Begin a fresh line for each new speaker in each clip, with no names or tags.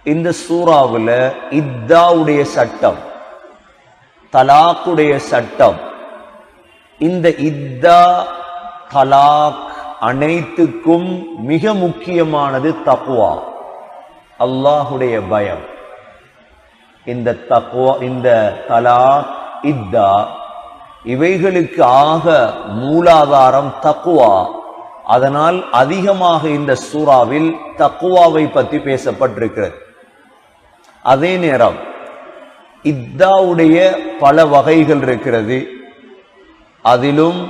இந்த சூறாவுல இத்தாவுடைய சட்டம், தலாக்குடைய சட்டம், இந்த இத்தா தலாக் அனைத்துக்கும் மிக முக்கியமானது தக்வா, அல்லாஹுடைய பயம். இந்த தக்வா, இந்த தலாக், இத்தா இவைகளுக்கு ஆக மூலாதாரம் தக்வா. அதனால் அதிகமாக இந்த சூறாவில் தக்வாவை பற்றி பேசப்பட்டிருக்கிறது. அதே நேரம் இத்தாவுடைய பல வகைகள் இருக்கிறது. அதிலும்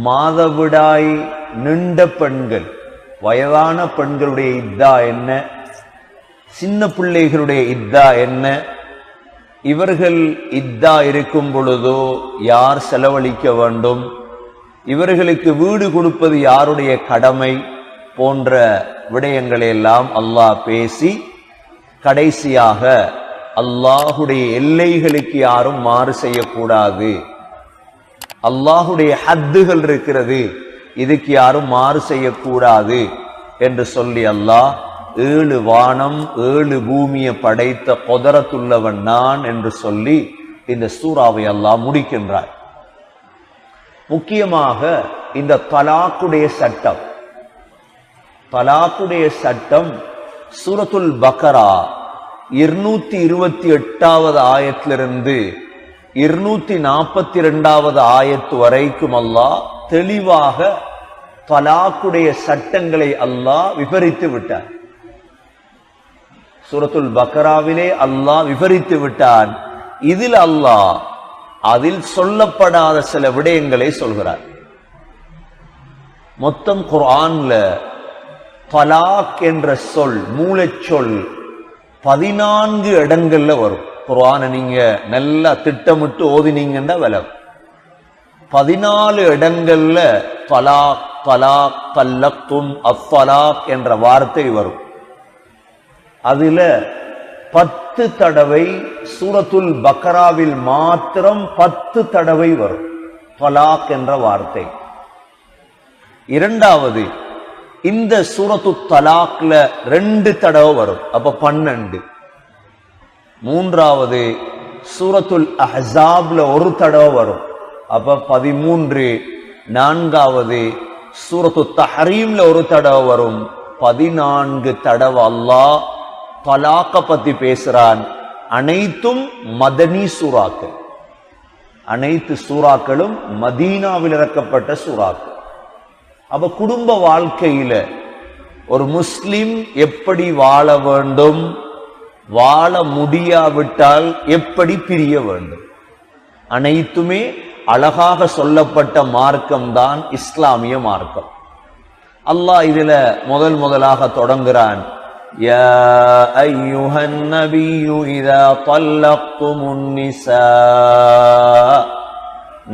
மாதவிடாய் நின்ற பெண்கள், வயதான பெண்களுடைய இத்தா என்ன, சின்ன பிள்ளைகளுடைய இத்தா என்ன, இவர்கள் இத்தா இருக்கும் பொழுதோ யார் செலவழிக்க வேண்டும், இவர்களுக்கு வீடு கொடுப்பது யாருடைய கடமை போன்ற விடயங்களை எல்லாம் அல்லாஹ் பேசி கடைசியாக அல்லாஹுடைய எல்லைகளுக்கு யாரும் மாறு செய்யக்கூடாது, அல்லாஹுடைய ஹத்துகள் இருக்கிறது, இதுக்கு யாரும் மாறு செய்யக்கூடாது என்று சொல்லி அல்லாஹ் 7 வானம் 7 பூமியை படைத்த குதரத்துள்ளவன் நான் என்று சொல்லி இந்த சூறாவை அல்லாஹ் முடிக்கின்றார். முக்கியமாக இந்த தலாக்குடைய சட்டம், தலாக்குடைய சட்டம் சூரத்துல் பக்ரா 228வது ஆயத்திலிருந்து 242வது ஆயத்து வரைக்கும் அல்லாஹ் தெளிவாக தலாக்குடைய சட்டங்களை அல்லாஹ் விவரித்து விட்டார். சூரத்துல் பக்ராவிலே அல்லாஹ் விவரித்து விட்டான். இதில் அல்லாஹ் அதில் சொல்லப்படாத சில விடயங்களை சொல்கிறார். மொத்தம் குர்ஆன்ல தலாக் என்ற சொல், மூலச்சொல் 14 இடங்கள்ல வரும். குர்ஆனை நீங்க நல்லா திட்டமிட்டு ஓதினீங்கன்னா விளம். 14 இடங்கள்ல தலாக், தலாக், தல்லக்தும், அத்தலாக் என்ற வார்த்தை வரும். அதுல 10 தடவை சூரத்துல் பக்ராவில் மாத்திரம் 10 தடவை வரும் தலாக் என்ற வார்த்தை. இரண்டாவது, இந்த சூரத்து தலாக்ல 2 தடவை வரும், அப்ப 12. மூன்றாவது, சூரத்துல் அஹ்ஸாப்ல 1 தடவை வரும், அப்ப 13. நான்காவது, சூரத்து தஹரீம்ல 1 தடவை வரும், 14 தடவை அல்லாஹ் தலாக்க பத்தி பேசுறான். அனைத்தும் மதனி சூறாக்கள், அனைத்து சூறாக்களும் மதீனாவில் இறக்கப்பட்ட சூறாக்கள். அப்ப குடும்ப வாழ்க்கையில ஒரு முஸ்லிம் எப்படி வாழ வேண்டும், வாழ முடியாவிட்டால் எப்படி பிரிய வேண்டும், அனைத்துமே அழகாக சொல்லப்பட்ட மார்க்கம் தான் இஸ்லாமிய மார்க்கம். அல்லாஹ் இதுல முதலாக தொடங்குறான். யா அய்யுஹன் நபியு இதா தல்லக்துமுன் நிஸா.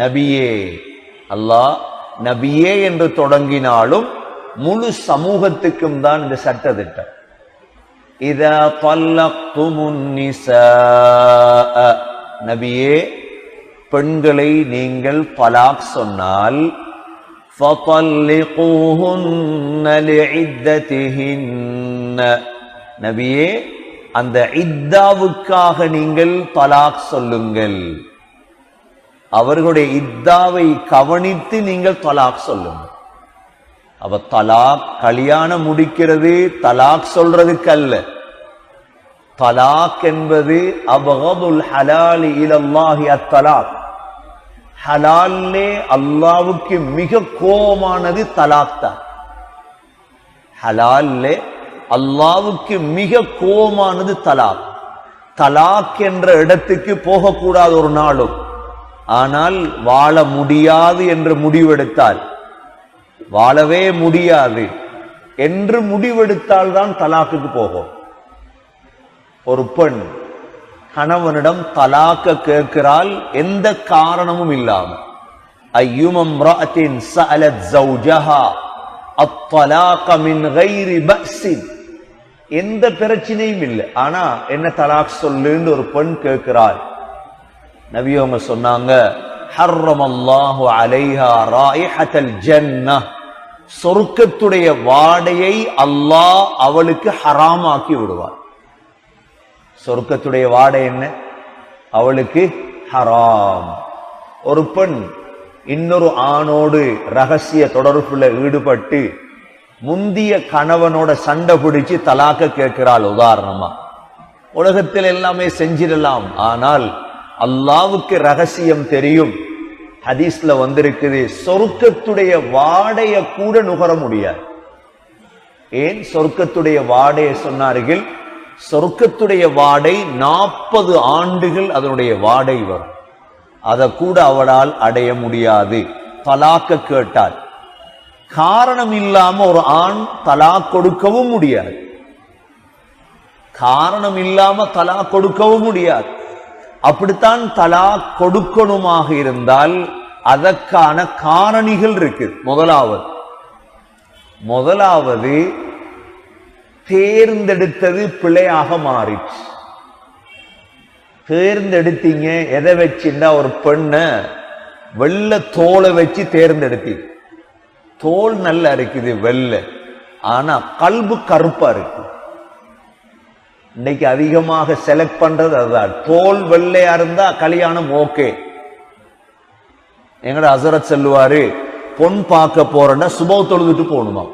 நபியே, அல்லாஹ் நபியே என்று தொடங்கினாலும் முழு சமூகத்துக்கும் தான் இந்த சட்ட திட்டம். இதா தல்லக்துமுன் நிஸா, நபியே பெண்களை நீங்கள் தலாக் சொன்னால் فَطَلِّقُوهُنَّ لِعِدَّتِهِنَّ, நபியே அந்த இத்தாவுக்காக நீங்கள் தலாக் சொல்லுங்கள், அவர்களுடைய இத்தாவை கவனித்து நீங்கள் தலாக் சொல்லுங்கள். அவ தலாக் கல்யாணம் முடிக்கிறது தலாக் சொல்றதுக்கு அல்ல. தலாக் என்பது அபகதுல் ஹலாலி இலல்லாஹி அத்தலாக். ஹலால்லே அல்லாவுக்கு மிக கோபமானது தலாக் தான். ஹலால்லே அல்லாவுக்கு மிக கோபமானது தலாக். தலாக் என்ற இடத்துக்கு போகக்கூடாது ஒரு நாளும். ஆனால் வாழ முடியாது என்று முடிவெடுத்தால், வாழவே முடியாது என்று முடிவெடுத்தால் தான் தலாக்குக்கு போகும். ஒரு பெண் கணவனிடம் தலாக்க கேட்கிறாள், எந்த காரணமும் இல்லாம. ஐயுமம் இம்ரஅத்தின் சஅலத் ஜௌஜஹா அத்தலாக மின் கைரி பஸின், எந்த பிரச்சனையும் இல்லை, ஆனா என்ன தலாக் சொல்லுன்னு ஒரு பெண் கேட்கிறாள். நபி அவங்க சொன்னாங்க, ஹர்ரமல்லாஹு அலைஹா ராயிஹத்தல் ஜன்னஹ், சொர்க்கத்துடைய வாடையை அல்லாஹ் அவளுக்கு ஹராமாக்கி விடுவார். சொர்க்கத்துடைய வாடை என்ன? அவளுக்கு ஹராம். ஒரு பெண் இன்னொரு ஆணோடு ரகசிய தொடர்புல ஈடுபட்டு முந்திய கணவனோட சண்டை பிடிச்சு தலாக்க கேட்கிறாள். உதாரணமா உலகத்தில் எல்லாமே செஞ்சிடலாம், ஆனால் அல்லாவுக்கு ரகசியம் தெரியும். ஹதீஸ்ல வந்திருக்குது, சொர்க்கத்துடைய வாடைய கூட நுகர முடியாது. ஏன் சொர்க்கத்துடைய வாடைய சொன்னார்கள்? சொர்க்கத்துடைய வாடை 40 ஆண்டுகள் அதனுடைய வாடை வரும். அதை கூட அவளால் அடைய முடியாது. தலாக்க கேட்டால் காரணம் இல்லாம ஒரு ஆண் தலாக் கொடுக்கவும் முடியாது. காரணம் இல்லாம தலாக் கொடுக்கவும் முடியாது. அப்படித்தான் தலாக் கொடுக்கணுமாக இருந்தால் அதற்கான காரணிகள் இருக்கு. முதலாவது தேர்ந்தெடுத்தது பிழையாக மாறிச்சு. தேர்ந்தெடுத்தீங்க எதை வச்சுண்டா, ஒரு பெண்ணை வெள்ளை தோலை வச்சு தேர்ந்தெடுத்தீங்க. தோல் நல்லா இருக்குது வெள்ளை, ஆனா கல்பு கருப்பா இருக்கு. இன்னைக்கு அதிகமாக செலக்ட் பண்றது அதுதான். தோல் வெள்ளையா இருந்தா கல்யாணம் ஓகே. எங்கட ஹசரத் சொல்லுவாரு, பொன் பார்க்க போறேன்னா சுபஹ் தொழுதுட்டு போகணுமா.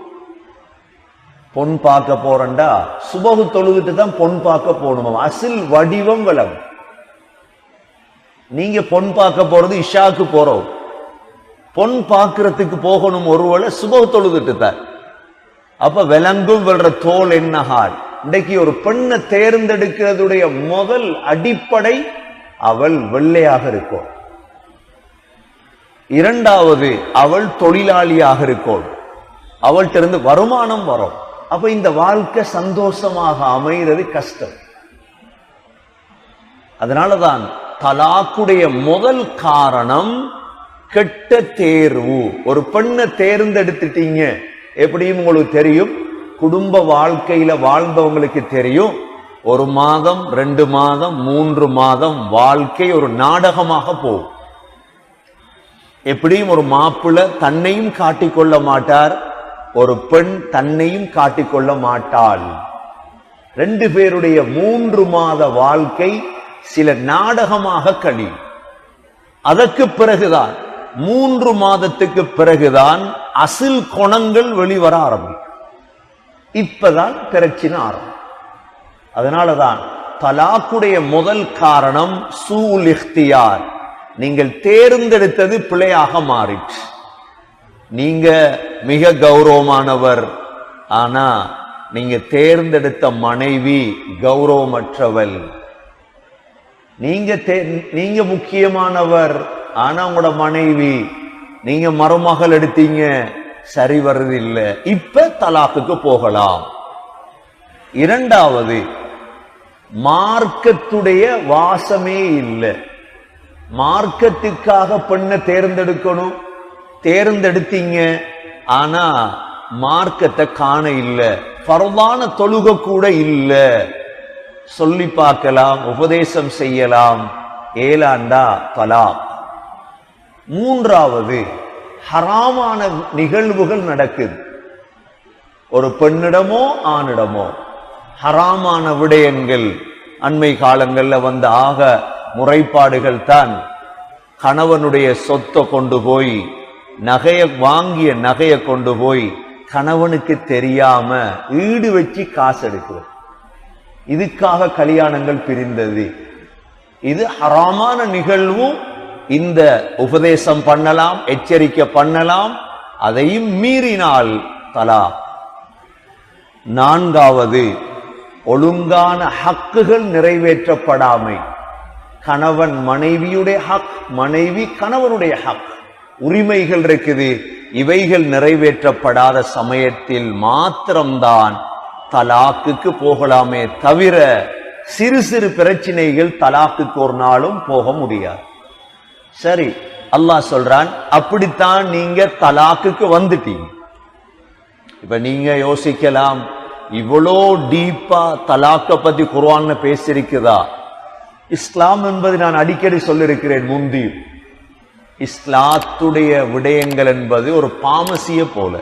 பொன் பார்க்க போறேன்டா சுபஹ் தொழுதுட்டு தான் பொன் பார்க்க போகணுமா. அசில் வடிவம் விளங்கும். நீங்க பொன் பார்க்க போறது இஷாக்கு போறோம், பொன் பார்க்கறதுக்கு போகணும் ஒருவேளை சுபஹ் தொழுதுட்டு தான். அப்ப விளங்கும் வெல்ற தோல் என்ன ஹால். இன்றைக்கு ஒரு பெண்ணை தேர்ந்தெடுக்கிறதுடைய முதல் அடிப்படை அவள் வெள்ளையாக இருக்கும். இரண்டாவது அவள் தொழிலாளியாக இருக்கும். அவள்கிட்ட இருந்து வருமானம் வரும். அப்ப இந்த வாழ்க்கை சந்தோஷமாக அமைகிறது கஷ்டம். அதனாலதான் தலாக்குடைய முதல் காரணம் கெட்ட தேர்வு. ஒரு பெண்ணை தேர்ந்தெடுத்துட்டீங்க, எப்படியும் உங்களுக்கு தெரியும், குடும்ப வாழ்க்கையில வாழ்ந்தவங்களுக்கு தெரியும், 1 மாதம் 2 மாதம் 3 மாதம் வாழ்க்கை ஒரு நாடகமாக போகும். எப்படியும் ஒரு மாப்பிள்ளை தன்னையும் காட்டிக்கொள்ள மாட்டார், ஒரு பெண் தன்னையும் காட்டிக்கொள்ள மாட்டாள். 2 பேருடைய 3 மாத வாழ்க்கை சில நாடகமாக கழியும். அதற்கு பிறகுதான் 3 மாதத்துக்கு பிறகுதான் அசில் குணங்கள் வெளிவர ஆரம்பிக்கும். இப்பதான் பிரச்சனை ஆரம்பம். அதனாலதான் தலாக்குடைய முதல் காரணம் சூல் இக்தியார். நீங்கள் தேர்ந்தெடுத்தது பிழையாக மாறிச்சு. நீங்க மிக கௌரவமானவர், ஆனா நீங்க தேர்ந்தெடுத்த மனைவி கௌரவமற்றவள். நீங்க முக்கியமானவர், ஆனா உங்களோட மனைவி, நீங்க மருமகள் எடுத்தீங்க, சரி வருது இல்ல. இப்ப தலாக்குக்கு போகலாம். இரண்டாவது, மார்க்கத்துடைய வாசமே இல்லை. மார்க்கத்துக்காக பெண்ணை தேர்ந்தெடுக்கணும், தேர்ந்தெடுத்தீங்க, ஆனா மார்க்கத்தை காண இல்ல, ஃபர்தான தொழுக கூட இல்ல. சொல்லி பார்க்கலாம், உபதேசம் செய்யலாம், ஏலாண்டா தலாக். மூன்றாவது, ஹராமான நிகழ்வுகள் நடக்குது. ஒரு பெண்ணிடமோ ஆணிடமோ ஹராமான விடயங்கள். அண்மை காலங்கள்ல வந்த ஆக முறைப்பாடுகள் தான் கணவனுடைய சொத்தை கொண்டு போய், வாங்கிய நகையை கொண்டு போய் கணவனுக்கு தெரியாம ஈடு வச்சு காசு எடுக்கிறது. இதுக்காக கல்யாணங்கள் பிரிந்தது. இது ஹராமான நிகழ்வும். இந்த உபதேசம் பண்ணலாம், எச்சரிக்கை பண்ணலாம், அதையும் மீறினால் தலாக். நான்காவது, ஒழுங்கான ஹக்குகள் நிறைவேற்றப்படாமை. கணவன் மனைவியுடைய ஹக், மனைவி கணவனுடைய ஹக், உரிமைகள் இருக்குது. இவைகள் நிறைவேற்றப்படாத சமயத்தில் மாத்திரம்தான் தலாக்குக்கு போகலாமே தவிர சிறு சிறு பிரச்சனைகள் தலாக்குக்கு ஒரு நாளும் போக முடியாது. சரி, அல்லாஹ் சொல்றான், அப்படித்தான் நீங்க தலாக்குக்கு வந்துட்டீங்க. இப்ப நீங்க யோசிக்கலாம், இவ்வளோ டீப்பா தலாக்க பத்தி குர்ஆன்ல பேசியிருக்குதா? இஸ்லாம் என்பது நான் அடிக்கடி சொல்லிருக்கிறேன் முந்தி, இஸ்லாத்துடைய விடயங்கள் என்பது ஒரு பாமசிய போல.